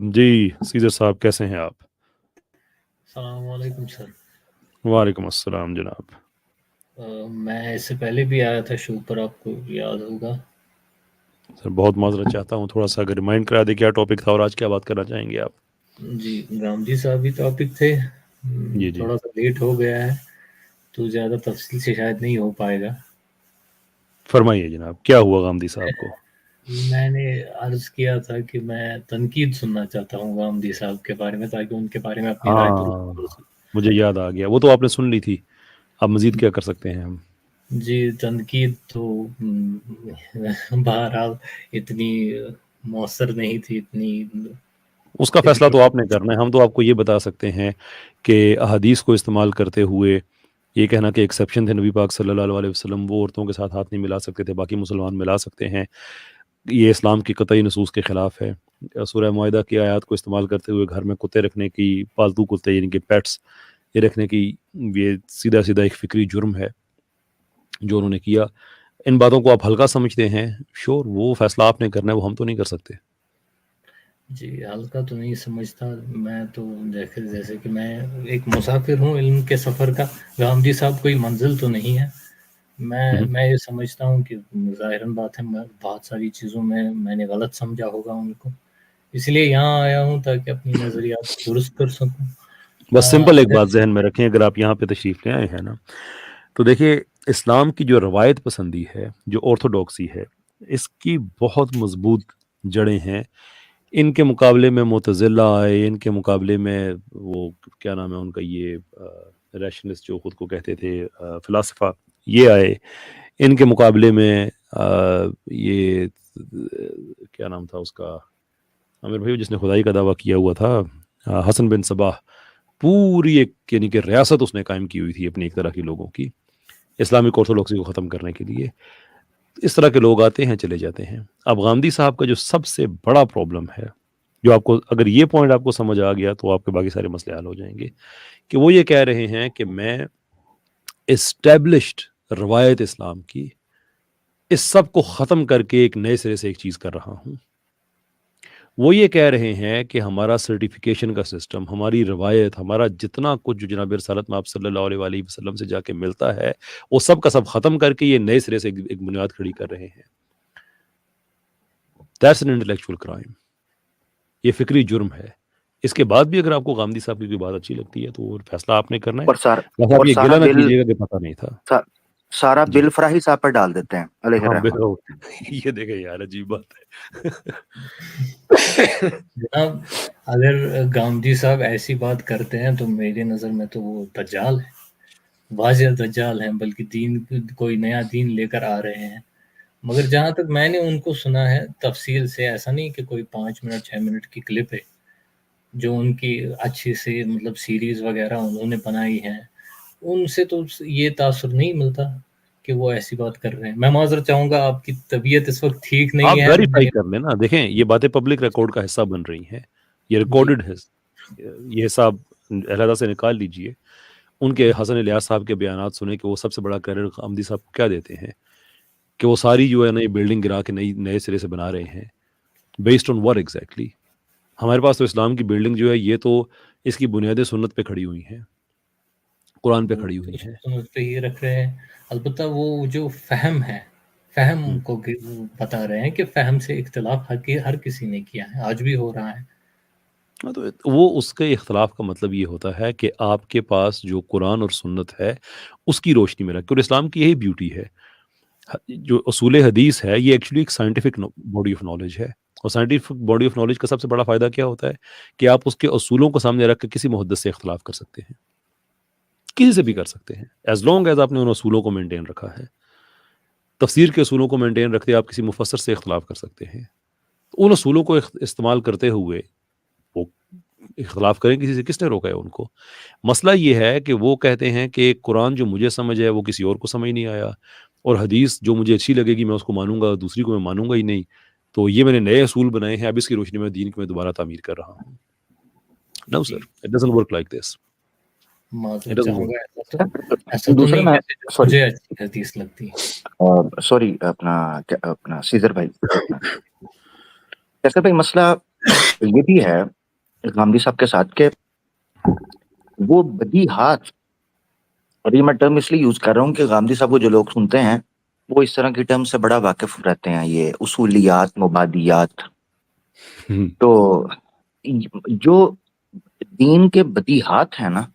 جی scissor صاحب کیسے ہیں آپ؟ السلام علیکم سر. وعلیکم السلام جناب. میں اس سے پہلے بھی آیا تھا شو پر، آپ کو یاد ہوگا. سر بہت معذرت چاہتا ہوں، تھوڑا سا اگر ریمائنڈ کرا دیں کیا ٹاپک تھا اور آج کیا بات کرنا چاہیں گے آپ؟ جی گاندھی صاحب بھی ٹاپک تھے. جی تھوڑا سا لیٹ ہو گیا ہے تو زیادہ تفصیل سے شاید نہیں ہو پائے گا. فرمائیے جناب، کیا ہوا گاندھی صاحب کو؟ میں نے عرض کیا تھا کہ میں تنقید سننا چاہتا ہوں گاندھی صاحب کے بارے میں، تاکہ ان کے بارے میں اپنی رائے ہاں درست کر سکوں. مجھے یاد آ گیا، وہ تو آپ نے سن لی تھی، اب مزید کیا کر سکتے ہیں ہم؟ جی تنقید تو بہرحال اتنی مؤثر نہیں تھی، اتنی اس کا فیصلہ تو آپ نے کرنا ہے. ہم تو آپ کو یہ بتا سکتے ہیں کہ احادیث کو استعمال کرتے ہوئے یہ کہنا کہ ایکسیپشن تھے نبی پاک صلی اللہ علیہ وسلم، وہ عورتوں کے ساتھ ہاتھ نہیں ملا سکتے تھے، باقی مسلمان ملا سکتے ہیں، یہ اسلام کی قطعی نصوص کے خلاف ہے. سورہ معاہدہ کی آیات کو استعمال کرتے ہوئے گھر میں کتے رکھنے کی، پالتو کتے یعنی کہ پیٹس یہ رکھنے کی، یہ سیدھا سیدھا ایک فکری جرم ہے جو انہوں نے کیا. ان باتوں کو آپ ہلکا سمجھتے ہیں، شور وہ فیصلہ آپ نے کرنا ہے، وہ ہم تو نہیں کر سکتے. جی ہلکا تو نہیں سمجھتا میں تو. جیسے کہ میں ایک مسافر ہوں علم کے سفر کا. گاندھی صاحب کوئی منزل تو نہیں ہے. میں یہ سمجھتا ہوں کہ ظاہراً بات ہے، بہت ساری چیزوں میں نے غلط سمجھا ہوگا ان کو، اس لیے یہاں آیا ہوں تاکہ اپنی نظریات کو درست کر سکوں. بس سمپل ایک بات ذہن میں رکھیں، اگر آپ یہاں پہ تشریف لے آئے ہیں نا، تو دیکھیے اسلام کی جو روایت پسندی ہے، جو آرتھوڈاکسی ہے، اس کی بہت مضبوط جڑیں ہیں. ان کے مقابلے میں معتزلہ آئے، ان کے مقابلے میں وہ کیا نام ہے ان کا، یہ ریشنلسٹ جو خود کو کہتے تھے، فلاسفہ، یہ آئے. ان کے مقابلے میں یہ کیا نام تھا اس کا، عامر بھائی جس نے خدائی کا دعویٰ کیا ہوا تھا، حسن بن صباح، پوری ایک یعنی کہ ریاست اس نے قائم کی ہوئی تھی اپنی ایک طرح کی لوگوں کی، اسلامک آرتھوڈاکسی کو ختم کرنے کے لیے. اس طرح کے لوگ آتے ہیں چلے جاتے ہیں. اب گاندھی صاحب کا جو سب سے بڑا پرابلم ہے، جو آپ کو اگر یہ پوائنٹ آپ کو سمجھ آ گیا تو آپ کے باقی سارے مسئلے حل ہو جائیں گے، کہ وہ یہ کہہ رہے ہیں کہ میں اسٹیبلشڈ روایت اسلام کی اس سب کو ختم کر کے ایک نئے سرے سے ایک چیز کر رہا ہوں. وہ یہ کہہ رہے ہیں کہ ہمارا سرٹیفیکیشن کا سسٹم، ہماری روایت، ہمارا جتنا کچھ جو جناب رسالت میں آپ صلی اللہ علیہ وآلہ وسلم سے جا کے ملتا ہے، وہ سب کا سب ختم کر کے یہ نئے سرے سے ایک بنیاد کھڑی کر رہے ہیں. That's an intellectual crime. یہ فکری جرم ہے. اس کے بعد بھی اگر آپ کو گاندھی صاحب کی کوئی بات اچھی لگتی ہے تو وہ فیصلہ آپ نے کرنا ہے. ویسے آپ یہ گلہ نہ کیجیے گا کہ پتہ نہیں تھا. سارا بل فراہی صاحب پر ڈال دیتے ہیں علیہ الرحمۃ. یہ دیکھیں یار عجیب بات ہے. جناب اگر گاندھی صاحب ایسی بات کرتے ہیں تو میری نظر میں تو وہ دجال ہے، واضح دجال ہیں، بلکہ دین کوئی نیا دین لے کر آ رہے ہیں. مگر جہاں تک میں نے ان کو سنا ہے تفصیل سے، ایسا نہیں کہ کوئی 5 منٹ 6 منٹ کی کلپ ہے جو ان کی اچھی سے مطلب سیریز وغیرہ انہوں نے بنائی ہیں، ان سے تو یہ تاثر نہیں ملتا کہ وہ ایسی بات کر رہے ہیں. میں معذرت چاہوں گا، آپ کی طبیعت اس وقت ٹھیک نہیں آپ ہے. ویریفائی کر لیں نا، دیکھیں یہ باتیں پبلک ریکارڈ کا حصہ بن رہی ہیں، یہ ریکارڈڈ ہے، یہ حساب علیحدہ سے نکال لیجئے. ان کے حسن الیاس صاحب کے بیانات سنیں کہ وہ سب سے بڑا کریڈٹ گاندھی صاحب کو کیا دیتے ہیں، کہ وہ ساری جو ہے نا یہ بلڈنگ گرا کے نئے سرے سے بنا رہے ہیں. Based on what exactly؟ ہمارے پاس تو اسلام کی بلڈنگ جو ہے یہ تو اس کی بنیادیں سنت پہ کھڑی ہوئی ہیں، قرآن پہ کھڑی ہوئی ہیں. سنت پہ ہی رکھ رہے ہیں. البتہ وہ جو فہم ہے، فہم کو بتا رہے ہیں کہ فہم سے اختلاف ہر کسی نے کیا ہے، آج بھی ہو رہا ہے. تو وہ اس کے اختلاف کا مطلب یہ ہوتا ہے کہ آپ کے پاس جو قرآن اور سنت ہے اس کی روشنی میں رکھ کے، اور اسلام کی یہی بیوٹی ہے. جو اصول حدیث ہے یہ ایکچولی ایک سائنٹیفک باڈی آف نالج ہے، اور سائنٹیفک باڈی آف نالج کا سب سے بڑا فائدہ کیا ہوتا ہے کہ آپ اس کے اصولوں کو سامنے رکھ کے کسی محدث سے اختلاف کر سکتے ہیں، کسی سے بھی کر سکتے ہیں، ایز لانگ ایز آپ نے ان اصولوں کو مینٹین رکھا ہے. تفسیر کے اصولوں کو مینٹین رکھتے آپ کسی مفسر سے اختلاف کر سکتے ہیں. ان اصولوں کو استعمال کرتے ہوئے وہ اختلاف کریں کسی سے، کس نے روکا ہے ان کو؟ مسئلہ یہ ہے کہ وہ کہتے ہیں کہ قرآن جو مجھے سمجھ ہے وہ کسی اور کو سمجھ نہیں آیا، اور حدیث جو مجھے اچھی لگے گی میں اس کو مانوں گا، دوسری کو میں مانوں گا ہی نہیں. تو یہ میں نے نئے اصول بنائے ہیں، اب اس کی روشنی میں دین کی میں دوبارہ تعمیر کر رہا ہوں. No sir, it doesn't work like this. معذرت چاہوں گا، ایسا تو نہیں ہے مجھے اچھی حدیث لگتی ہے. سوری اپنا سیزر بھائی، مسئلہ ये भी है गांधी साहब के साथ कि वो बदी हाथ, और ये मैं टर्म इसलिए यूज कर रहा हूँ कि गांधी साहब को जो लोग सुनते हैं वो इस तरह की टर्म से बड़ा वाकिफ रहते हैं, ये उसूलियात, मुबादियात। तो जो दीन के बदी हाथ है ना,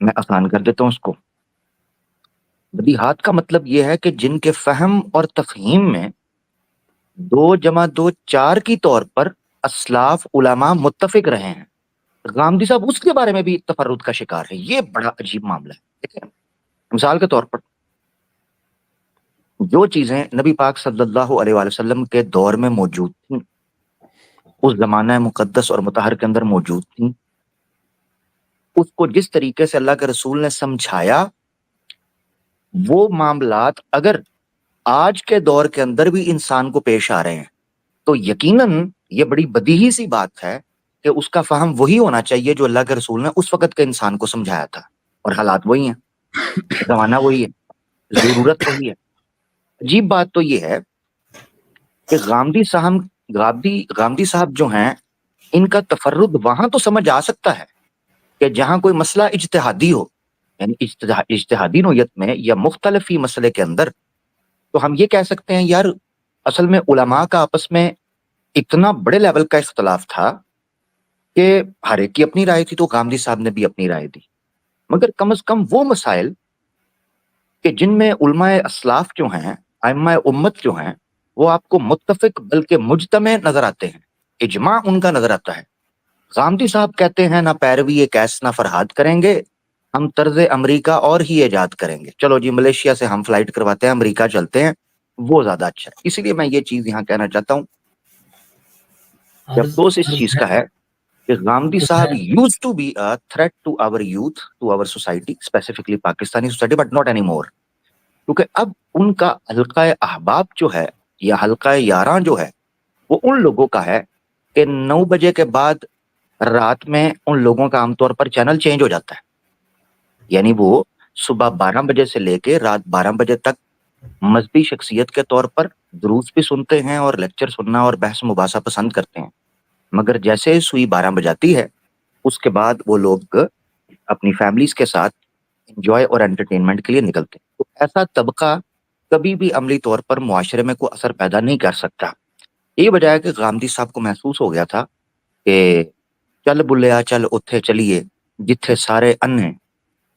मैं आसान कर देता हूँ उसको। बदी हाथ का मतलब ये है कि जिनके फहम और तफहीम में 2 + 2 4 की तौर पर असलाफ उलमा मुत्तफिक रहे हैं। गांधी साहब उसके बारे में भी तफर्रुद का शिकार है। ये बड़ा अजीब मामला है। देखिए, मिसाल के तौर पर जो चीजें नबी पाक सल्लल्लाहु अलैहि वसल्लम के दौर में मौजूद थी, उस जमाना मुकद्दस और मुतहर के अंदर मौजूद थी, उसको जिस तरीके से अल्लाह के रसूल ने समझाया, वो मामलात अगर आज के दौर के अंदर भी इंसान को पेश आ रहे हैं तो यकीनन ये बड़ी बदीही सी बात है कि उसका फहम वही होना चाहिए जो अल्लाह के रसूल ने उस वक्त के इंसान को समझाया था। और हालात वही हैं, जमाना वही है, जरूरत वही है। अजीब बात तो ये है कि गांधी साहब जो हैं, इनका तफर्रुद वहां तो समझ आ सकता है कि जहां कोई मसला इज्तिहादी हो, यानी इज्तिहादी नोयत में या मुख्तलिफी मसले के अंदर, तो हम ये कह सकते हैं यार असल में उलमा का आपस में इतना बड़े लेवल का इख्तलाफ था कि हर एक की अपनी राय थी, तो गांधी साहब ने भी अपनी राय दी। मगर कम से कम वो मसाइल कि जिनमें उलमाए असलाफ जो हैं, आइम्माए उम्मत जो हैं, वो आपको मुत्तफिक बल्कि मुजतमे नजर आते हैं, इजमा उनका नजर आता है। गांधी साहब कहते हैं ना पैरवी एक कैस ना फरहाद करेंगे, हम तर्ज अमरीका और ही ईजाद करेंगे। चलो जी, मलेशिया से हम फ्लाइट करवाते हैं, अमरीका चलते हैं, वो ज्यादा अच्छा है। इसीलिए मैं ये चीज यहाँ कहना चाहता हूँ कि अफसोस इस चीज का है कि गांधी साहब used to be a threat to our youth, to our society, specifically Pakistani society, but not any more. क्योंकि अब उनका हल्का अहबाब जो है या हल्का यारां जो है, वो उन लोगों का है कि 9 बजे के बाद रात में उन लोगों का आमतौर पर चैनल चेंज हो जाता है। यानी वो सुबह 12 बजे से लेके रात 12 बजे तक मजहबी शख्सियत के तौर पर दुरूस भी सुनते हैं और लेक्चर सुनना और बहस मुबासा पसंद करते हैं। मगर जैसे ही सुई 12 बजाती है, उसके बाद वो लोग अपनी फैमिलीज के साथ एंजॉय और एंटरटेनमेंट के लिए निकलते हैं। तो ऐसा तबका कभी भी अमली तौर पर मुआशरे में कोई असर पैदा नहीं कर सकता। ये वजह है कि गांधी साहब को महसूस हो गया था कि चल बुलिया चल उत्थे चलिए जिथे सारे अन्ने,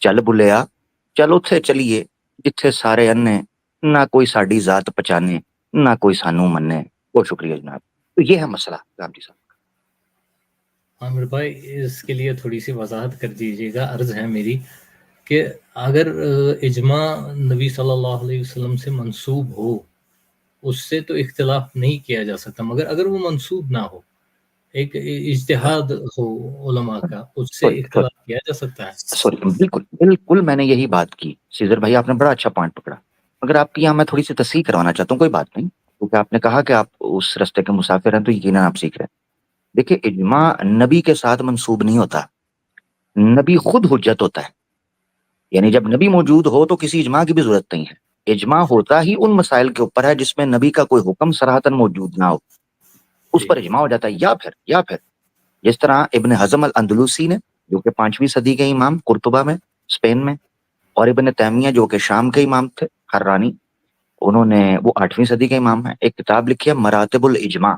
चल बुलिया चल उत्थे चलिए जिथे सारे अन्ने, ना कोई साडी जात पहचाने, ना कोई सानू मन्ने। बहुत शुक्रिया जनाब। तो ये है मसला गांधी साहब। आमिर भाई, इसके लिए थोड़ी सी वजाहत कर दीजिएगा। अर्ज है मेरी कि अगर इजमा नबी सल्लल्लाहु अलैहि वसल्लम से मंसूब हो, उससे तो इख्तिलाफ नहीं किया जा सकता, मगर अगर वो मंसूब ना हो, एक इज्तिहाद हो उलमा का, उससे इख्तिलाफ किया जा सकता है। सॉरी, बिल्कुल बिल्कुल मैंने यही बात की। सीजर भाई, आपने बड़ा अच्छा पॉइंट पकड़ा। मगर आपकी यहाँ मैं थोड़ी सी तस्हीह करवाना चाहता हूँ। कोई बात नहीं, क्योंकि आपने कहा कि आप उस रास्ते के मुसाफिर हैं, तो यकीनन आप सीख रहे हैं। देखिए, इजमा नबी के साथ मंसूब नहीं होता, नबी खुद हुज्जत होता है। यानी जब नबी मौजूद हो तो किसी इजमा की भी जरूरत नहीं है। इजमा होता ही उन मसाइल के ऊपर है जिसमें नबी का कोई हुक्म सराहतन मौजूद ना हो, उस पर इजमा हो जाता है। या फिर जिस तरह इब्न हजम अल अंदलुसी ने, जो कि 5वीं सदी के इमाम, कुर्तुबा में स्पेन में, और इब्न तैमिया जो कि शाम के इमाम थे, हर्रानी, उन्होंने, वो 8वीं सदी के इमाम है, एक किताब लिखी है मरातिबुल इजमा।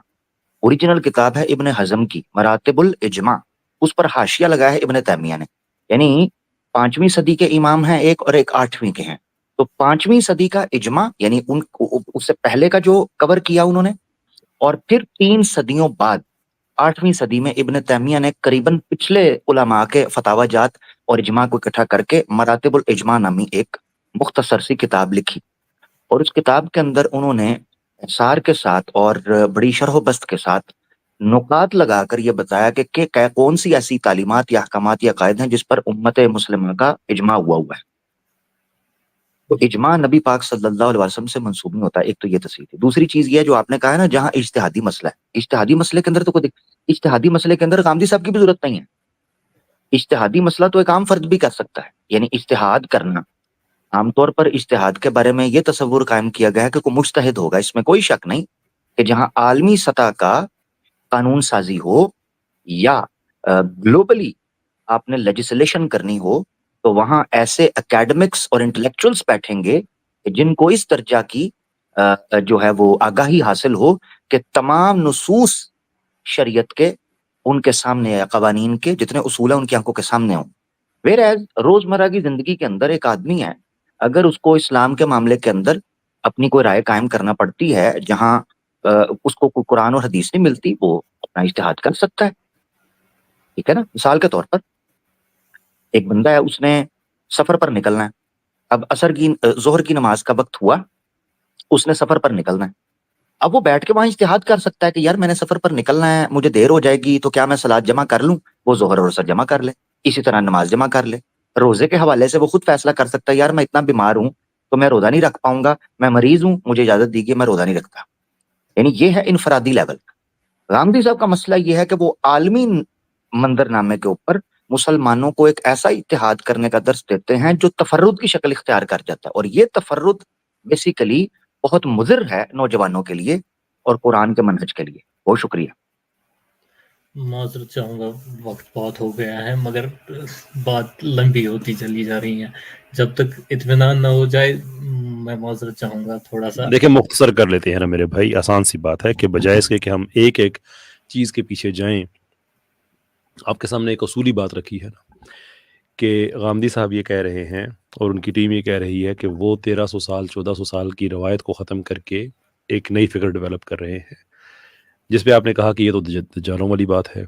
ओरिजिनल किताब है इब्न हजम की, मरातिबुल इजमा। उस पर हाशिया लगाया है इब्न तैमिया ने। यानी 5वीं सदी के इमाम हैं एक, और एक 8वीं के हैं। तो 5वीं सदी का इजमा यानी उससे पहले का जो कवर किया उन्होंने, और फिर 3 सदियों बाद 8वीं सदी में इब्न तैमिया ने करीबन पिछले उलमा के फतावाजात और इजमा को इकट्ठा करके मरातिबुल इजमा नामी एक मुख्तसर सी किताब लिखी। और उस किताब के अंदर उन्होंने सार के साथ और बड़ी शरह बस्त के साथ नुकात लगाकर ये बताया कि कौन सी ऐसी तालीमात या अहकामात या कायद हैं जिस पर उम्मत मुस्लिमा का इजमा हुआ है। तो इजमा नबी पाक सल्लल्लाहु अलैहि वसल्लम से मंसूब नहीं होता। एक तो ये तस्वीर थी। दूसरी चीज ये है जो आपने कहा है ना, जहां इज्तिहादी मसला है, इज्तिहादी मसले के अंदर तो कोई इज्तिहादी मसले के अंदर गांधी साहब की भी जरूरत नहीं है। इज्तिहादी मसला तो एक आम फर्द भी कर सकता है। यानी इज्तिहाद करना, आमतौर पर इज्तिहाद के बारे में ये तस्वुर कायम किया गया है कि कोई मुज्तहिद होगा, इसमें कोई शक नहीं, कि जहां आलमी सतह का कानून साजी हो या ग्लोबली आपने लेजिस्लेशन करनी हो, तो वहां ऐसे एकेडमिक्स और इंटेलेक्चुअल्स बैठेंगे जिनको इस दर्जा की जो है वो आगाही हासिल हो कि तमाम नुसूस शरीयत के उनके सामने या कवानीन के जितने उसूल हैं उनकी आंखों के सामने हों। वेरएज रोजमर्रा की जिंदगी के अंदर एक आदमी है, अगर उसको इस्लाम के मामले के अंदर अपनी कोई राय कायम करना पड़ती है जहां उसको कोई कुरान और हदीस नहीं मिलती, वो अपना इज्तिहाद कर सकता है, ठीक है ना। मिसाल के तौर पर एक बंदा है, उसने सफर पर निकलना है, अब जोहर की नमाज का वक्त हुआ, उसने सफर पर निकलना है। अब वो बैठ के वहां इज्तिहाद कर सकता है कि यार मैंने सफर पर निकलना है, मुझे देर हो जाएगी, तो क्या मैं सलात जमा कर लूं? वो जोहर और असर जमा कर ले, इसी तरह नमाज जमा कर ले। रोजे के हवाले से वो खुद फैसला कर सकता है, यार मैं इतना बीमार हूं तो मैं रोजा नहीं रख पाऊंगा, मैं मरीज हूं, मुझे इजाजत दीजिए, मैं रोजा नहीं रखता। यानी ये है इनफरादी लेवल। गांधी साहब का मसला ये है कि वो आलमी मंजरनामे के ऊपर मुसलमानों को एक ऐसा इत्तेहाद करने का दर्स देते हैं जो तफर्रुद की शक्ल इख्तियार कर जाता है, और ये तफर्रुद बेसिकली बहुत मुज़िर है नौजवानों के लिए और कुरान के मनहज के लिए। बहुत शुक्रिया। माजरत चाहूँगा, वक्त बहुत हो गया है, मगर बात लंबी होती चली जा रही है। जब तक इत्मीनान न हो जाए, मैं माजरत चाहूँगा थोड़ा सा। देखिए मुख्तसर कर लेते हैं ना मेरे भाई, आसान सी बात है कि बजाय इसके कि हम एक एक चीज़ के पीछे जाएं, आपके सामने एक असूली बात रखी है ना कि गामदी साहब ये कह रहे हैं और उनकी टीम ये कह रही है कि वो 1300 साल 1400 साल की रवायत को ख़त्म करके एक नई फिक्र डेवलप कर रहे हैं, जिस पे आपने कहा कि ये तो दज्जालों वाली बात है।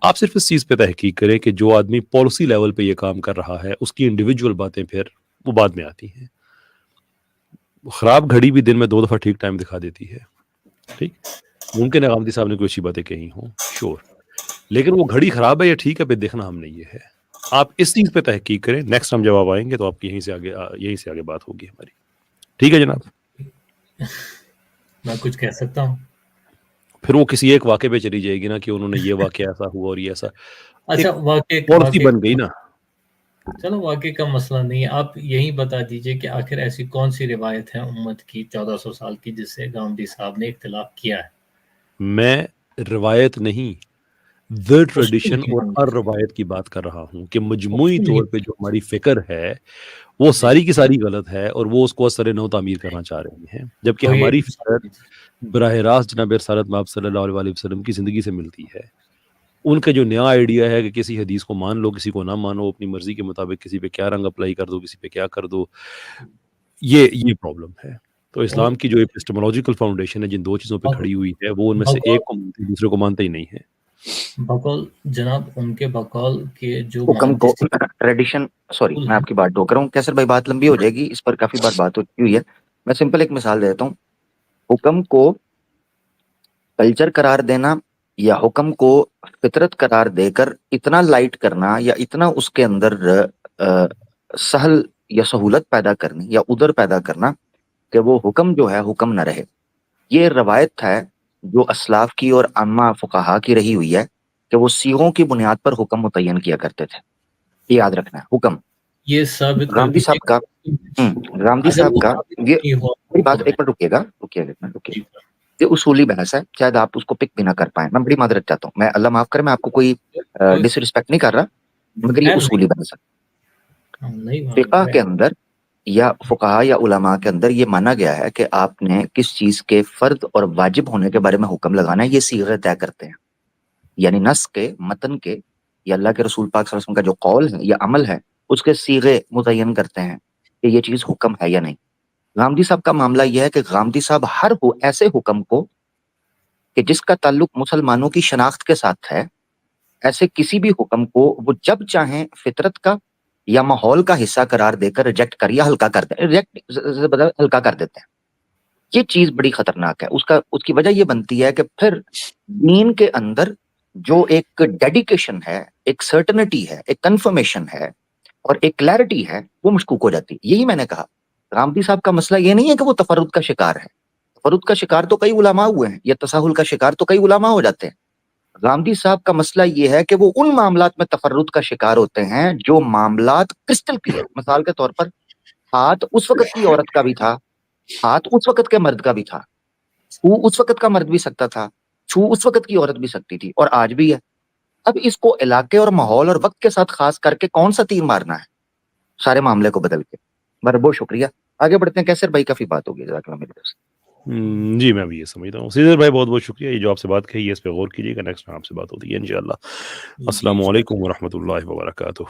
आप सिर्फ इस चीज़ पे तहकीक करें कि जो आदमी पॉलिसी लेवल पे ये काम कर रहा है उसकी इंडिविजुअल बातें फिर वो बाद में आती हैं। ख़राब घड़ी भी दिन में 2 दफ़ा ठीक टाइम दिखा देती है, ठीक। मुमकिन है गामदी साहब ने कोई अच्छी बातें कही हों, श्योर, लेकिन वो घड़ी ख़राब है या ठीक है पे देखना हमने ये है। आप इस चीज़ पे तहकीक करें, नेक्स्ट हम जब आएंगे तो आपकी यहीं से आगे बात होगी हमारी। ठीक है जनाब। मैं कुछ कह सकता हूँ? फिर वो किसी एक वाक़े पे चली जाएगी ना कि उन्होंने ये वाक़या ऐसा हुआ और ये ऐसा। अच्छा, पॉलिसी बन गई ना। चलो वाक़े का मसला नहीं है, आप यही बता दीजिए कि आखिर ऐसी कौन सी रिवायत है उम्मत की 1400 साल की जिससे गांधी साहब ने इख्तिलाफ किया है? मैं रिवायत नहीं, द ट्रेडिशन और हर रवायत की बात कर रहा हूँ कि मजमूई तौर पे जो हमारी फिक्र है वो सारी की सारी गलत है और वो उसको असर नौ तामीर करना चाह रहे हैं, जबकि हमारी फिक्र बराह रास्त जनाब रसूलुल्लाह महमद सल्लल्लाहु अलैहि वसल्लम की ज़िंदगी से मिलती है। उनका जो नया आइडिया है कि किसी हदीस को मान लो, किसी को ना मानो, अपनी मर्जी के मुताबिक किसी पे क्या रंग अप्लाई कर दो, किसी पे क्या कर दो, ये प्रॉब्लम है। तो इस्लाम की जो एपिस्टेमोलॉजिकल फाउंडेशन है जिन दो चीज़ों पे खड़ी हुई है वो उनमें से एक को मानते दूसरे को मानते ही नहीं है। बकौल जनाब उनके बकौल के जो हुक्म को ट्रेडिशन, सॉरी मैं आपकी बात टोक रहा हूँ, कैसर भाई बात लंबी हो जाएगी, इस पर काफी बार बात होती हुई है। मैं सिंपल एक मिसाल देता हूँ। हुक्म को कल्चर करार देना या हुक्म को फितरत करार देकर इतना लाइट करना या इतना उसके अंदर सहल या सहूलत पैदा करनी या उधर पैदा करना कि वो हुक्म जो है हुक्म न रहे, ये रवायत है जो असलाफ की और अम्मा फुकाहा की रही हुई है कि वो सीगों की बुनियाद पर हुक्म मुतय्यन किया करते थे। ये याद रखना है। हुक्म ये साबित गांधी साहब का गांधी साहब का ये मेरी बात एक मिनट रुकिएगा ये उसूली बहस है, शायद आप उसको पिक भी ना कर पाए, मैं बड़ी मादरत चाहता हूँ, मैं अल्लाह माफ करे, मैं आपको कोई डिसरिस्पेक्ट नहीं कर रहा, मगर ये उसूली बहस है। फिक़ह के अंदर या फुक़हा या उलमा के अंदर ये माना गया है कि आपने किस चीज के फर्द और वाजिब होने के बारे में हुक्म लगाना है, ये सीगे तय करते हैं, यानी नस के मतन के या अल्लाह के रसूल पाक सल्लल्लाहु अलैहि वसल्लम का जो कौल है या अमल है उसके सीगे मुतय्यन करते हैं कि ये चीज हुक्म है या नहीं। गामदी साहब का मामला यह है कि गामदी साहब हर ऐसे हुक्म को कि जिसका ताल्लुक मुसलमानों की शनाख्त के साथ है, ऐसे किसी भी हुक्म को वो जब चाहें फितरत का या माहौल का हिस्सा करार देकर रिजेक्ट कर या हल्का कर दे, हल्का कर देते हैं। ये चीज बड़ी खतरनाक है। उसकी वजह ये बनती है कि फिर दीन के अंदर जो एक डेडिकेशन है, एक सर्टेनिटी है, एक कंफर्मेशन है और एक क्लैरिटी है, वो मशकूक हो जाती है। यही मैंने कहा, गामदी साहब का मसला ये नहीं है कि वो तफर्रुद का शिकार है, तफर्रुद का शिकार तो कई उलमा हुए हैं या तसाहुल का शिकार तो कई उलमा हो जाते हैं। गामदी साहब का मसला ये है कि वो उन मामलात में तफर्रुद का शिकार होते हैं जो मामलात क्रिस्टल क्लियर, मिसाल के तौर पर हाथ उस वक्त की औरत का भी था, हाथ उस वक्त के मर्द का भी था, वो उस वक्त का मर्द भी सकता था, چھو اس وقت کی عورت بھی سکتی تھی اور آج بھی ہے. اب اس کو علاقے اور ماحول اور وقت کے ساتھ خاص کر کے کون سا تیر مارنا ہے سارے معاملے کو بدل کے. بہت شکریہ. آگے بڑھتے ہیں. کیسر بھائی کافی بات ہوگی. جزاک اللہ میری طرف سے. جی میں بھی یہ سمجھتا ہوں. سیزر بھائی بہت بہت شکریہ. یہ جو آپ سے بات کہی ہے اس پہ غور کیجیے گا. نیکسٹ میں آپ سے بات ہوتی ہے انشاءاللہ. السلام علیکم ورحمۃ اللہ وبرکاتہ.